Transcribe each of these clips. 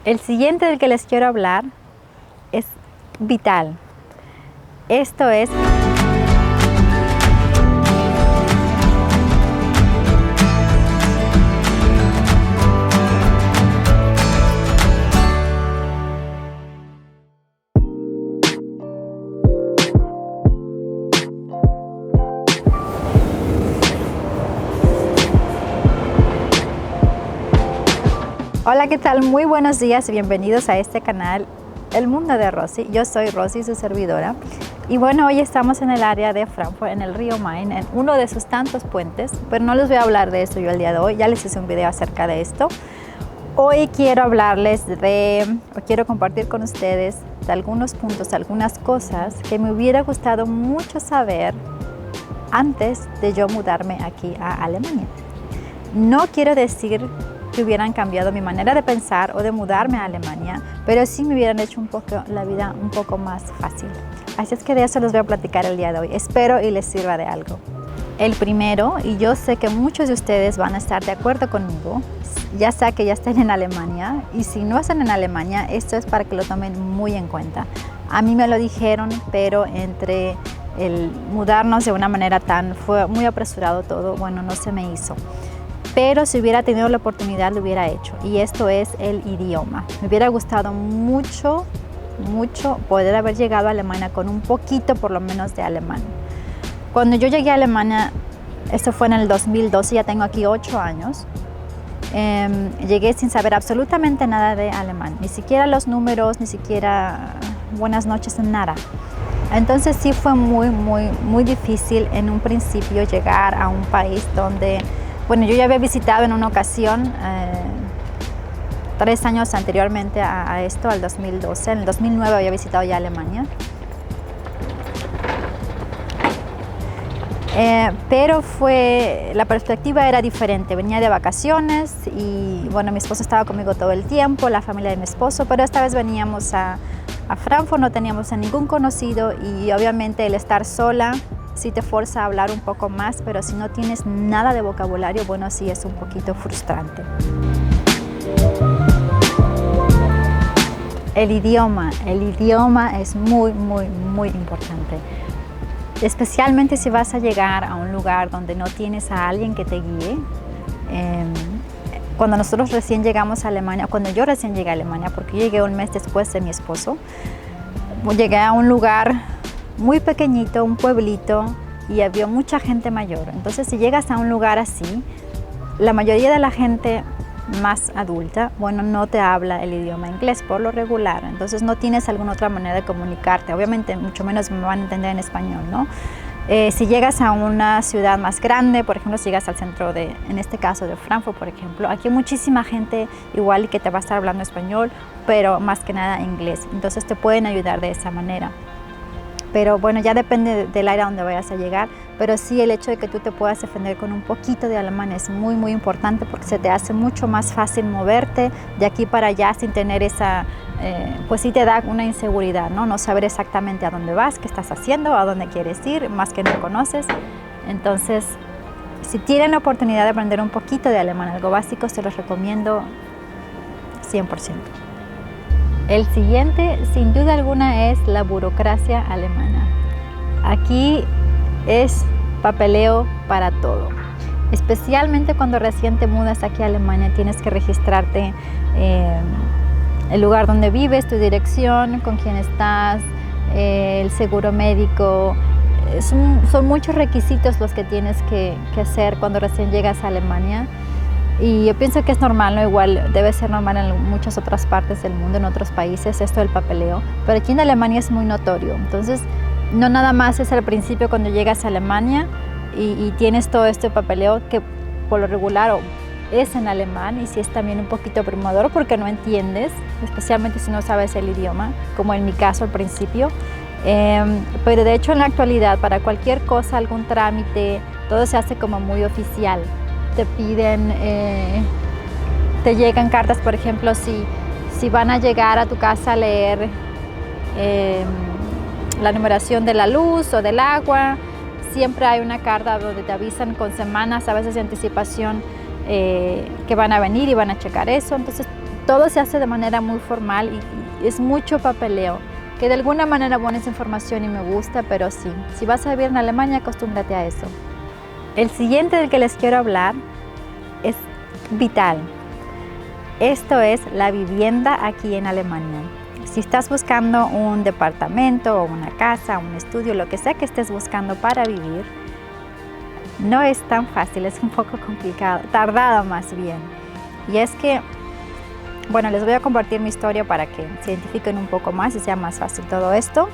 El siguiente del que les quiero hablar es vital. Esto es Hola, ¿qué tal? Muy buenos días y bienvenidos a este canal, El Mundo de Rosy. Yo soy Rosy, su servidora. Y bueno, hoy estamos en el área de Frankfurt, en el río Main, en uno de sus tantos puentes, pero no les voy a hablar de eso yo el día de hoy, ya les hice un video acerca de esto. Hoy quiero hablarles quiero compartir con ustedes de algunos puntos, algunas cosas que me hubiera gustado mucho saber antes de yo mudarme aquí a Alemania. No quiero decir que hubieran cambiado mi manera de pensar o de mudarme a Alemania, pero sí me hubieran hecho la vida un poco más fácil. Así es que de eso les voy a platicar el día de hoy. Espero y les sirva de algo. El primero, y yo sé que muchos de ustedes van a estar de acuerdo conmigo, ya sea que ya estén en Alemania, y si no están en Alemania, esto es para que lo tomen muy en cuenta. A mí me lo dijeron, pero entre el mudarnos de una manera fue muy apresurado todo, bueno, no se me hizo. Pero si hubiera tenido la oportunidad lo hubiera hecho, y esto es el idioma. Me hubiera gustado mucho poder haber llegado a Alemania con un poquito por lo menos de alemán. Cuando yo llegué a Alemania, esto fue en el 2012, ya tengo aquí 8 años, llegué sin saber absolutamente nada de alemán, ni siquiera los números, ni siquiera buenas noches, nada. Entonces sí fue muy difícil en un principio llegar a un país donde, bueno, yo ya había visitado en una ocasión, 3 años anteriormente a esto, al 2012. En el 2009 había visitado ya Alemania. Pero la perspectiva era diferente. Venía de vacaciones y, bueno, mi esposo estaba conmigo todo el tiempo, la familia de mi esposo, pero esta vez veníamos a Frankfurt, no teníamos a ningún conocido y obviamente el estar sola sí te fuerza a hablar un poco más, pero si no tienes nada de vocabulario, bueno, sí es un poquito frustrante. El idioma es muy importante, especialmente si vas a llegar a un lugar donde no tienes a alguien que te guíe. Cuando nosotros recién llegamos a Alemania, cuando yo recién llegué a Alemania, porque yo llegué un mes después de mi esposo, llegué a un lugar muy pequeñito, un pueblito, y había mucha gente mayor. Entonces, si llegas a un lugar así, la mayoría de la gente más adulta, bueno, no te habla el idioma inglés por lo regular. Entonces, no tienes alguna otra manera de comunicarte. Obviamente, mucho menos me van a entender en español, ¿no? Si llegas a una ciudad más grande, por ejemplo, si llegas al centro en este caso de Frankfurt, por ejemplo, aquí hay muchísima gente igual que te va a estar hablando español, pero más que nada inglés. Entonces, te pueden ayudar de esa manera. Pero bueno, ya depende del área donde vayas a llegar, pero sí el hecho de que tú te puedas defender con un poquito de alemán es muy importante, porque se te hace mucho más fácil moverte de aquí para allá sin tener pues sí te da una inseguridad, ¿no? No saber exactamente a dónde vas, qué estás haciendo, a dónde quieres ir, más que no conoces. Entonces, si tienen la oportunidad de aprender un poquito de alemán, algo básico, se los recomiendo 100%. El siguiente, sin duda alguna, es la burocracia alemana. Aquí es papeleo para todo. Especialmente cuando recién te mudas aquí a Alemania, tienes que registrarte el lugar donde vives, tu dirección, con quién estás, el seguro médico. Son muchos requisitos los que tienes que hacer cuando recién llegas a Alemania. Y yo pienso que es normal, ¿no? Igual debe ser normal en muchas otras partes del mundo, en otros países, esto del papeleo. Pero aquí en Alemania es muy notorio. Entonces, no nada más es al principio cuando llegas a Alemania y tienes todo este papeleo que por lo regular es en alemán, y sí es también un poquito abrumador porque no entiendes, especialmente si no sabes el idioma, como en mi caso al principio. Pero de hecho en la actualidad, para cualquier cosa, algún trámite, todo se hace como muy oficial. Te piden, te llegan cartas, por ejemplo, si van a llegar a tu casa a leer la numeración de la luz o del agua, siempre hay una carta donde te avisan con semanas, a veces de anticipación, que van a venir y van a checar eso. Entonces todo se hace de manera muy formal y es mucho papeleo, que de alguna manera buena esa información y me gusta, pero sí, si vas a vivir en Alemania, acostúmbrate a eso. El siguiente del que les quiero hablar es vital. Esto es la vivienda aquí en Alemania. Si estás buscando un departamento o una casa, un estudio, lo que sea que estés buscando para vivir, no es tan fácil, es un poco complicado, tardado más bien. Y es que, bueno, les voy a compartir mi historia para que se identifiquen un poco más y sea más fácil todo esto.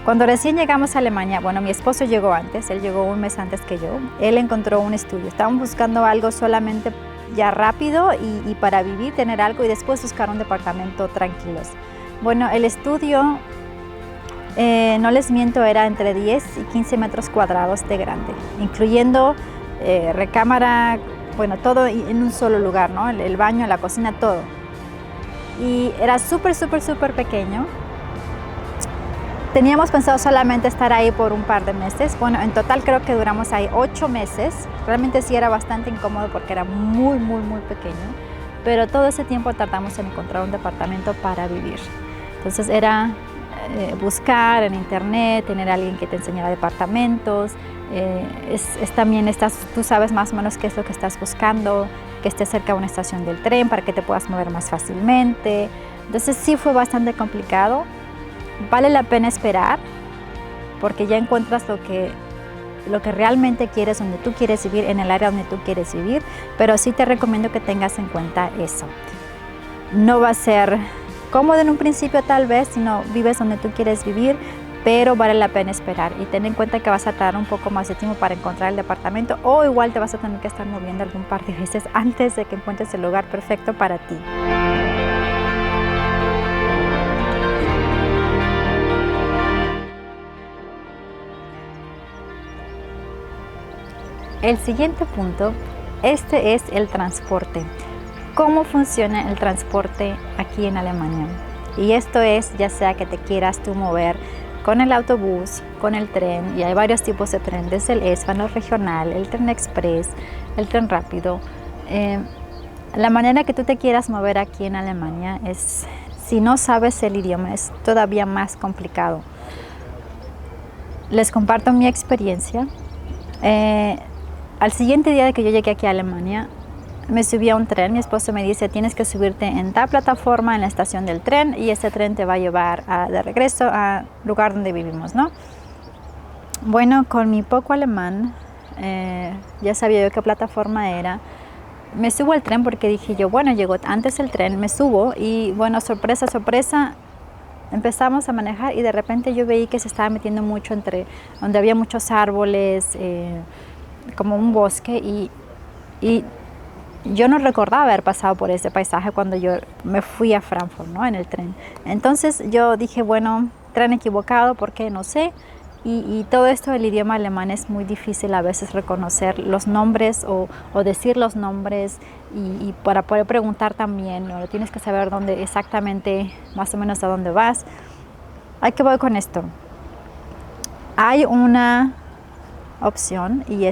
Cuando recién llegamos a Alemania, bueno, mi esposo llegó antes, él llegó un mes antes que yo, él encontró un estudio, estaban buscando algo solamente ya rápido y para vivir, tener algo y después buscar un departamento tranquilos. Bueno, el estudio, no les miento, era entre 10 y 15 metros cuadrados de grande, incluyendo recámara, bueno, todo en un solo lugar, ¿no? El baño, la cocina, todo. Y era súper pequeño. Teníamos pensado solamente estar ahí por un par de meses. Bueno, en total creo que duramos ahí 8 meses. Realmente sí era bastante incómodo porque era muy pequeño. Pero todo ese tiempo tardamos en encontrar un departamento para vivir. Entonces era buscar en internet, tener a alguien que te enseñara departamentos. También tú sabes más o menos qué es lo que estás buscando, que esté cerca de una estación del tren para que te puedas mover más fácilmente. Entonces sí fue bastante complicado. Vale la pena esperar porque ya encuentras lo que realmente quieres, donde tú quieres vivir, en el área donde tú quieres vivir, pero sí te recomiendo que tengas en cuenta eso. No va a ser cómodo en un principio tal vez, si no vives donde tú quieres vivir, pero vale la pena esperar y ten en cuenta que vas a tardar un poco más de tiempo para encontrar el departamento o igual te vas a tener que estar moviendo algún par de veces antes de que encuentres el lugar perfecto para ti. El siguiente punto, este es el transporte. ¿Cómo funciona el transporte aquí en Alemania? Y esto es ya sea que te quieras tú mover con el autobús, con el tren, y hay varios tipos de tren, desde el S-Bahn, el regional, el tren express, el tren rápido. La manera que tú te quieras mover aquí en Alemania es, si no sabes el idioma, es todavía más complicado. Les comparto mi experiencia. Al siguiente día de que yo llegué aquí a Alemania, me subí a un tren. Mi esposo me dice, tienes que subirte en tal plataforma en la estación del tren y ese tren te va a llevar de regreso al lugar donde vivimos, ¿no? Bueno, con mi poco alemán, ya sabía yo qué plataforma era. Me subo al tren porque dije yo, bueno, llegó antes el tren, me subo y bueno, sorpresa, empezamos a manejar y de repente yo veí que se estaba metiendo mucho entre donde había muchos árboles, como un bosque y yo no recordaba haber pasado por ese paisaje cuando yo me fui a Frankfurt, ¿no? En el tren. Entonces yo dije, bueno, tren equivocado, ¿por qué? No sé. Y todo esto del idioma alemán es muy difícil a veces reconocer los nombres o decir los nombres y para poder preguntar también, ¿no? Tienes que saber dónde exactamente, más o menos a dónde vas. ¿A qué voy con esto? Hay una opción y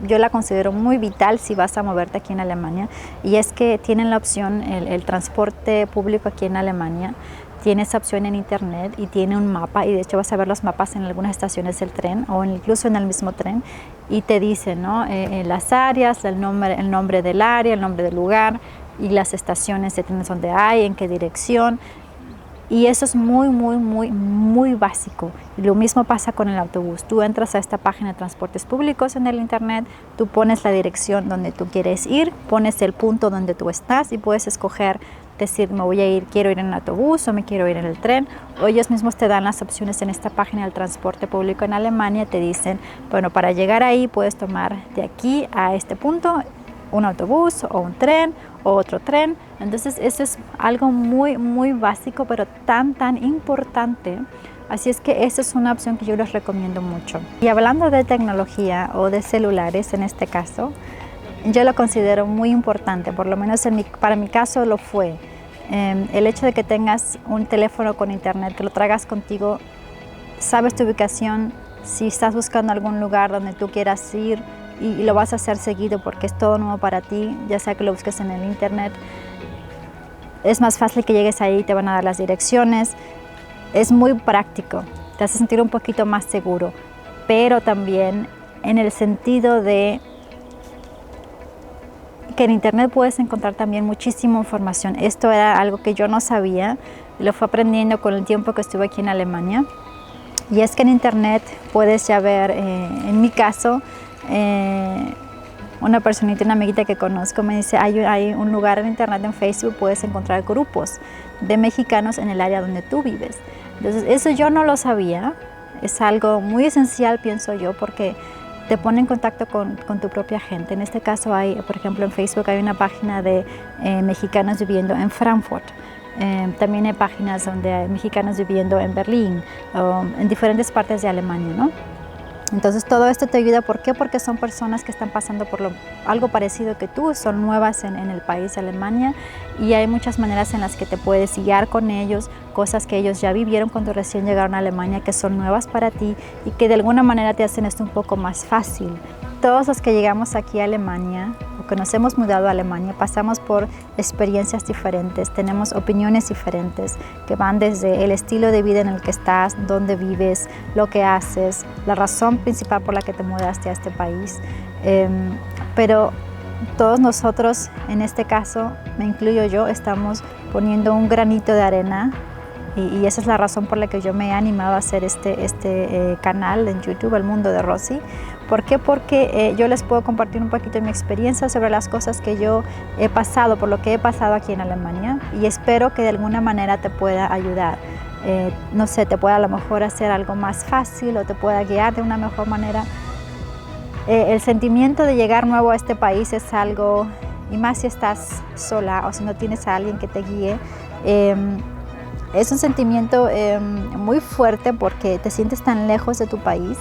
yo la considero muy vital si vas a moverte aquí en Alemania y es que tienen la opción, el transporte público aquí en Alemania tiene esa opción en internet y tiene un mapa y de hecho vas a ver los mapas en algunas estaciones del tren o incluso en el mismo tren y te dice, ¿no? Las áreas, el nombre del área, el nombre del lugar y las estaciones de trenes donde hay, en qué dirección. Y eso es muy básico. Y lo mismo pasa con el autobús. Tú entras a esta página de transportes públicos en el internet, tú pones la dirección donde tú quieres ir, pones el punto donde tú estás y puedes escoger, decir, quiero ir en el autobús o me quiero ir en el tren. O ellos mismos te dan las opciones en esta página del transporte público en Alemania. Te dicen, bueno, para llegar ahí puedes tomar de aquí a este punto un autobús o un tren o otro tren. Entonces eso es algo muy básico pero tan importante, así es que esa es una opción que yo les recomiendo mucho. Y hablando de tecnología o de celulares en este caso, yo lo considero muy importante, por lo menos para mi caso lo fue. El hecho de que tengas un teléfono con internet, que lo traigas contigo, sabes tu ubicación, si estás buscando algún lugar donde tú quieras ir y lo vas a hacer seguido porque es todo nuevo para ti, ya sea que lo busques en el internet, es más fácil que llegues ahí, te van a dar las direcciones. Es muy práctico, te hace sentir un poquito más seguro, pero también en el sentido de que en internet puedes encontrar también muchísima información. Esto era algo que yo no sabía, lo fui aprendiendo con el tiempo que estuve aquí en Alemania. Y es que en internet puedes ya ver, en mi caso, una personita, una amiguita que conozco me dice, hay un lugar en internet, en Facebook, puedes encontrar grupos de mexicanos en el área donde tú vives. Entonces eso yo no lo sabía, es algo muy esencial, pienso yo, porque te pone en contacto con tu propia gente. En este caso hay, por ejemplo, en Facebook hay una página de mexicanos viviendo en Frankfurt. También hay páginas donde hay mexicanos viviendo en Berlín, en diferentes partes de Alemania, ¿no? Entonces todo esto te ayuda, ¿por qué? Porque son personas que están pasando por algo parecido que tú, son nuevas en el país de Alemania, y hay muchas maneras en las que te puedes guiar con ellos, cosas que ellos ya vivieron cuando recién llegaron a Alemania, que son nuevas para ti y que de alguna manera te hacen esto un poco más fácil. Todos los que llegamos aquí a Alemania o que nos hemos mudado a Alemania pasamos por experiencias diferentes, tenemos opiniones diferentes que van desde el estilo de vida en el que estás, dónde vives, lo que haces, la razón principal por la que te mudaste a este país. Pero todos nosotros, en este caso, me incluyo yo, estamos poniendo un granito de arena. Y esa es la razón por la que yo me he animado a hacer este canal en YouTube, El Mundo de Rosy. ¿Por qué? Porque yo les puedo compartir un poquito de mi experiencia sobre las cosas que yo he pasado, por lo que he pasado aquí en Alemania, y espero que de alguna manera te pueda ayudar. No sé, te pueda a lo mejor hacer algo más fácil o te pueda guiar de una mejor manera. El sentimiento de llegar nuevo a este país es algo, y más si estás sola o si no tienes a alguien que te guíe, es un sentimiento muy fuerte porque te sientes tan lejos de tu país,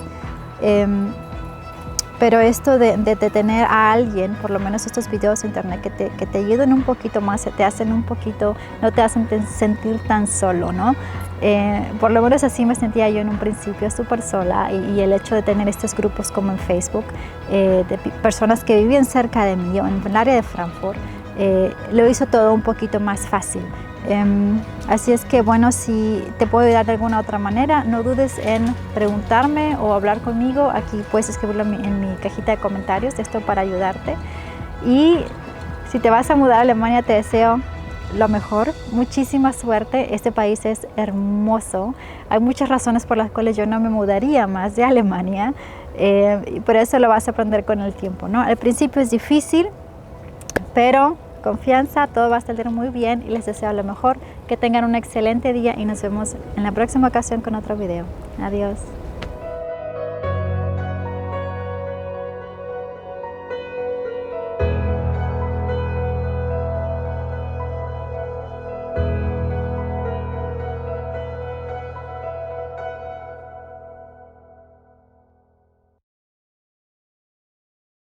pero esto de tener a alguien, por lo menos estos videos de internet que te ayuden un poquito más, te hacen un poquito, no te hacen sentir tan solo, ¿no? Por lo menos así me sentía yo en un principio, súper sola, y el hecho de tener estos grupos como en Facebook, de personas que vivían cerca de mí, en el área de Frankfurt, lo hizo todo un poquito más fácil. Así es que bueno, si te puedo ayudar de alguna otra manera, no dudes en preguntarme o hablar conmigo. Aquí puedes escribirlo en mi cajita de comentarios, esto para ayudarte. Y si te vas a mudar a Alemania, te deseo lo mejor, muchísima suerte. Este país es hermoso, hay muchas razones por las cuales yo no me mudaría más de Alemania, y por eso lo vas a aprender con el tiempo, ¿no? Al principio es difícil, pero confianza, todo va a salir muy bien y les deseo lo mejor, que tengan un excelente día y nos vemos en la próxima ocasión con otro video. Adiós.